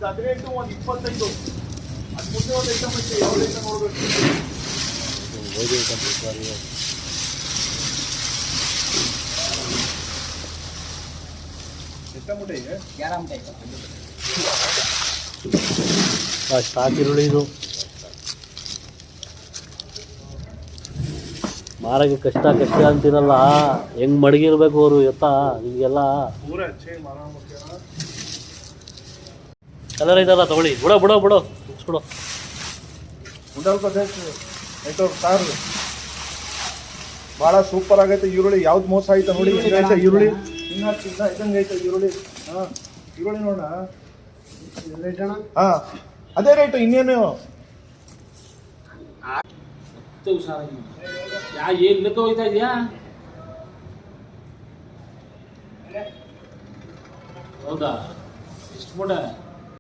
18 ಒಂದು 25 ಅದು ಮುಂದೆ ಒಂದು ಐಟಮ್ ಐತೆ ಯಾವ ಐಟಮ್ ನೋಡ್ಬೇಕು ಎಷ್ಟು ಮೂಟೆ ಇದೆ 11 ಮೂಟೆ ಸ್ಟಾಕ್ ಈರುಳ್ಳಿ ಇದು ಮಾರಕ್ಕೆ ಕಷ್ಟ ಅಂತೀರಲ್ಲ, ಹೆಂಗ್ ಮಡಗಿರ್ಬೇಕು ಅವರು ಎತ್ತ ಹಿಂಗೆಲ್ಲ ಕಲರ್ ಐತಲ್ಲ ತಗೊಳ್ಳಿ. ಬಿಡೋ ಮುಗಿಸ್ಬಿಡೋ. ಸಾರು ಭಾಳ ಸೂಪರ್ ಆಗೈತೆ. ಈರುಳ್ಳಿ ಯಾವ್ದು ಮೋಸ ಆಯ್ತಾ ನೋಡಿ. ಈರುಳ್ಳಿ ಇದಂಗೆ ಐತೆ ಈರುಳ್ಳಿ. ಹಾಂ ಈರುಳ್ಳಿ ನೋಡೋಣ. ಹಾಂ ಅದೇ ರೇಟು ಇನ್ನೇನು. ಏನು ಹೋಗ್ತಾ ಇದೆಯಾ? ಹೌದಾ? ಎಷ್ಟು ಮೂಟೆ?